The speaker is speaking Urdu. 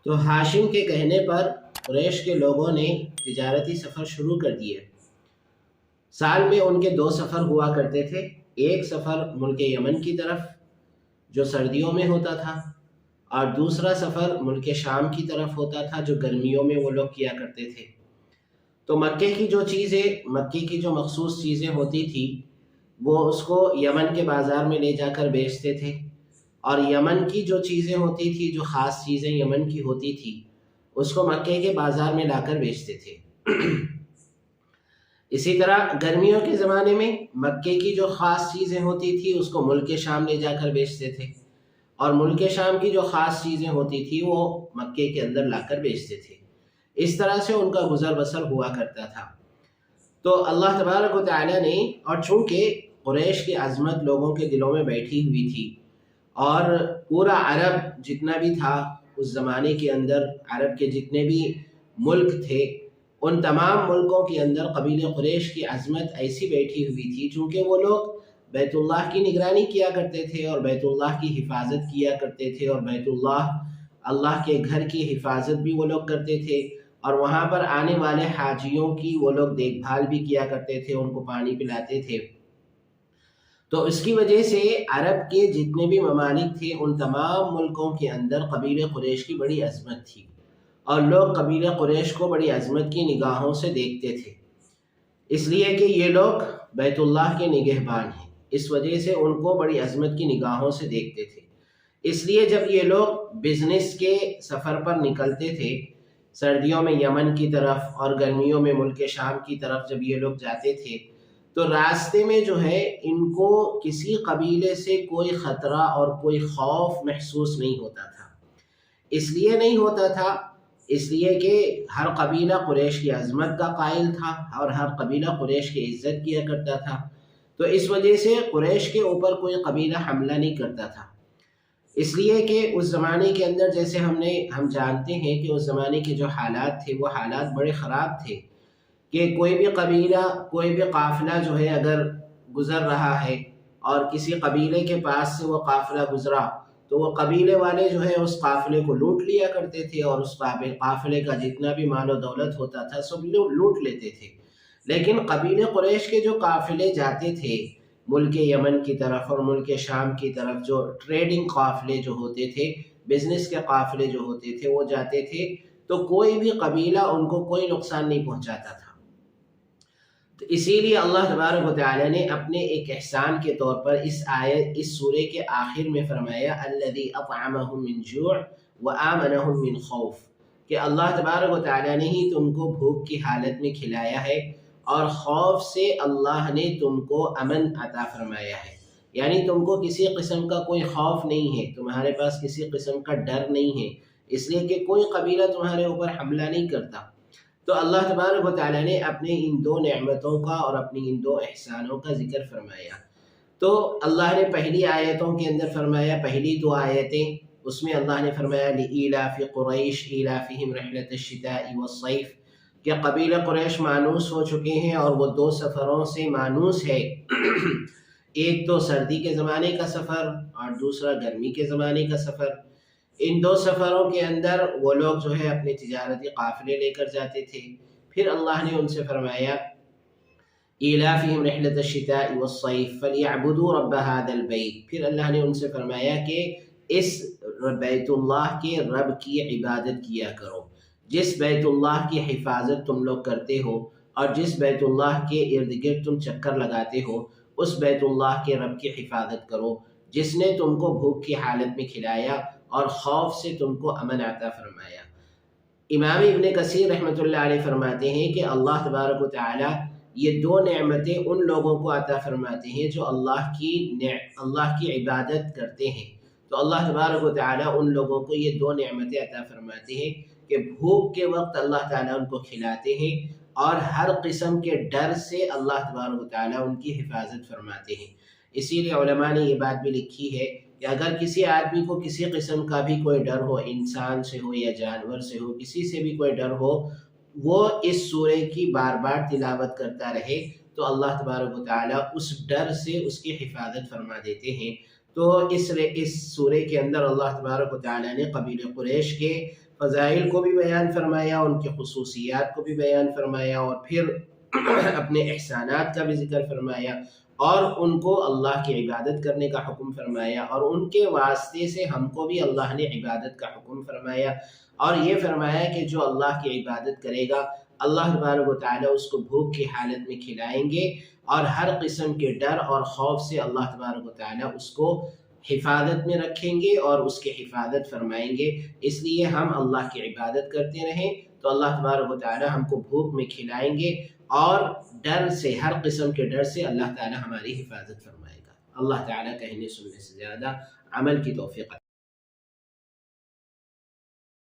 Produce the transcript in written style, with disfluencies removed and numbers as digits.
تو ہاشم کے کہنے پر قریش کے لوگوں نے تجارتی سفر شروع کر دیے۔ سال میں ان کے 2 سفر ہوا کرتے تھے، ایک سفر ملک یمن کی طرف جو سردیوں میں ہوتا تھا، اور دوسرا سفر ملک شام کی طرف ہوتا تھا جو گرمیوں میں وہ لوگ کیا کرتے تھے۔ تو مکے کی جو مخصوص چیزیں ہوتی تھی وہ اس کو یمن کے بازار میں لے جا کر بیچتے تھے، اور یمن کی جو چیزیں ہوتی تھی، جو خاص چیزیں یمن کی ہوتی تھی، اس کو مکے کے بازار میں لا کر بیچتے تھے۔ اسی طرح گرمیوں کے زمانے میں مکے کی جو خاص چیزیں ہوتی تھی اس کو ملک شام لے جا کر بیچتے تھے، اور ملک شام کی جو خاص چیزیں ہوتی تھی وہ مکے کے اندر لا کر بیچتے تھے۔ اس طرح سے ان کا گزر بسر ہوا کرتا تھا۔ تو اللہ تبارک و تعالیٰ نے، اور چونکہ قریش کی عظمت لوگوں کے دلوں میں بیٹھی ہوئی تھی، اور پورا عرب جتنا بھی تھا اس زمانے کے اندر، عرب کے جتنے بھی ملک تھے، ان تمام ملکوں کے اندر قبیلہ قریش کی عظمت ایسی بیٹھی ہوئی تھی، چونکہ وہ لوگ بیت اللہ کی نگرانی کیا کرتے تھے اور بیت اللہ کی حفاظت کیا کرتے تھے، اور بیت اللہ کے گھر کی حفاظت بھی وہ لوگ کرتے تھے، اور وہاں پر آنے والے حاجیوں کی وہ لوگ دیکھ بھال بھی کیا کرتے تھے، ان کو پانی پلاتے تھے۔ تو اس کی وجہ سے عرب کے جتنے بھی ممالک تھے ان تمام ملکوں کے اندر قبیلہ قریش کی بڑی عظمت تھی، اور لوگ قبیلہ قریش کو بڑی عظمت کی نگاہوں سے دیکھتے تھے، اس لیے کہ یہ لوگ بیت اللہ کے نگہبان ہیں، اس وجہ سے ان کو بڑی عظمت کی نگاہوں سے دیکھتے تھے۔ اس لیے جب یہ لوگ بزنس کے سفر پر نکلتے تھے، سردیوں میں یمن کی طرف اور گرمیوں میں ملک شام کی طرف جب یہ لوگ جاتے تھے، تو راستے میں جو ہے ان کو کسی قبیلے سے کوئی خطرہ اور کوئی خوف محسوس نہیں ہوتا تھا۔ اس لیے نہیں ہوتا تھا اس لیے کہ ہر قبیلہ قریش کی عظمت کا قائل تھا، اور ہر قبیلہ قریش کی عزت کیا کرتا تھا، تو اس وجہ سے قریش کے اوپر کوئی قبیلہ حملہ نہیں کرتا تھا۔ اس لیے کہ اس زمانے کے اندر جیسے ہم جانتے ہیں کہ اس زمانے کے جو حالات تھے وہ حالات بڑے خراب تھے، کہ کوئی بھی قبیلہ، کوئی بھی قافلہ جو ہے اگر گزر رہا ہے اور کسی قبیلے کے پاس سے وہ قافلہ گزرا، تو وہ قبیلے والے جو ہے اس قافلے کو لوٹ لیا کرتے تھے، اور اس قافلے کا جتنا بھی مال و دولت ہوتا تھا سب لوٹ لیتے تھے۔ لیکن قبیلے قریش کے جو قافلے جاتے تھے ملک یمن کی طرف اور ملک شام کی طرف، جو ٹریڈنگ قافلے جو ہوتے تھے، بزنس کے قافلے جو ہوتے تھے وہ جاتے تھے، تو کوئی بھی قبیلہ ان کو کوئی نقصان نہیں پہنچاتا تھا۔ تو اسی لیے اللہ تبارک و تعالی نے اپنے ایک احسان کے طور پر اس سورے کے آخر میں فرمایا الذی اطعمہم من جوع وآمنہم من خوف، کہ اللہ تبارک و تعالی نے ہی تم کو بھوک کی حالت میں کھلایا ہے، اور خوف سے اللہ نے تم کو امن عطا فرمایا ہے، یعنی تم کو کسی قسم کا کوئی خوف نہیں ہے، تمہارے پاس کسی قسم کا ڈر نہیں ہے، اس لیے کہ کوئی قبیلہ تمہارے اوپر حملہ نہیں کرتا۔ تو اللہ تبارک و تعالیٰ نے اپنے ان 2 نعمتوں کا اور اپنی ان 2 احسانوں کا ذکر فرمایا۔ تو اللہ نے پہلی آیتوں کے اندر فرمایا، پہلی 2 آیتیں اس میں اللہ نے فرمایا لإیلاف قریش ایلافہم رحلۃ الشتاء والصیف، کہ قبیلہ قریش مانوس ہو چکے ہیں اور وہ 2 سفروں سے مانوس ہے، ایک تو سردی کے زمانے کا سفر اور دوسرا گرمی کے زمانے کا سفر۔ ان 2 سفروں کے اندر وہ لوگ جو ہے اپنے تجارتی قافلے لے کر جاتے تھے۔ پھر اللہ نے ان سے فرمایا ایلافہم رحلۃ الشتاء والصیف فلیعبدوا رب ھذا البیت، پھر اللہ نے ان سے فرمایا کہ اس بیت اللہ کے رب کی عبادت کیا کرو، جس بیت اللہ کی حفاظت تم لوگ کرتے ہو اور جس بیت اللہ کے ارد گرد تم چکر لگاتے ہو، اس بیت اللہ کے رب کی حفاظت کرو، جس نے تم کو بھوک کی حالت میں کھلایا اور خوف سے تم کو امن عطا فرمایا۔ امام ابن کثیر رحمۃ اللہ علیہ فرماتے ہیں کہ اللہ تبارک و تعالی یہ 2 نعمتیں ان لوگوں کو عطا فرماتے ہیں جو اللہ کی عبادت کرتے ہیں، تو اللہ تبارک و تعالی ان لوگوں کو یہ 2 نعمتیں عطا فرماتے ہیں کہ بھوک کے وقت اللہ تعالیٰ ان کو کھلاتے ہیں، اور ہر قسم کے ڈر سے اللہ تبارک و تعالیٰ ان کی حفاظت فرماتے ہیں۔ اسی لیے علماء نے یہ بات بھی لکھی ہے کہ اگر کسی آدمی کو کسی قسم کا بھی کوئی ڈر ہو، انسان سے ہو یا جانور سے ہو، کسی سے بھی کوئی ڈر ہو، وہ اس سورے کی بار بار تلاوت کرتا رہے تو اللہ تبارک و تعالیٰ اس ڈر سے اس کی حفاظت فرما دیتے ہیں۔ تو اس سورے کے اندر اللہ تبارک و تعالیٰ نے قبیلہ قریش کے فضائل کو بھی بیان فرمایا، ان کی خصوصیات کو بھی بیان فرمایا، اور پھر اپنے احسانات کا بھی ذکر فرمایا، اور ان کو اللہ کی عبادت کرنے کا حکم فرمایا، اور ان کے واسطے سے ہم کو بھی اللہ نے عبادت کا حکم فرمایا، اور یہ فرمایا کہ جو اللہ کی عبادت کرے گا اللہ تبارک و تعالیٰ اس کو بھوک کی حالت میں کھلائیں گے، اور ہر قسم کے ڈر اور خوف سے اللہ تبارک و تعالیٰ اس کو حفاظت میں رکھیں گے اور اس کی حفاظت فرمائیں گے۔ اس لیے ہم اللہ کی عبادت کرتے رہیں تو اللہ تبارک و تعالیٰ ہم کو بھوک میں کھلائیں گے، اور ڈر سے، ہر قسم کے ڈر سے اللہ تعالیٰ ہماری حفاظت فرمائے گا۔ اللہ تعالیٰ کہنے سننے سے زیادہ عمل کی توفیق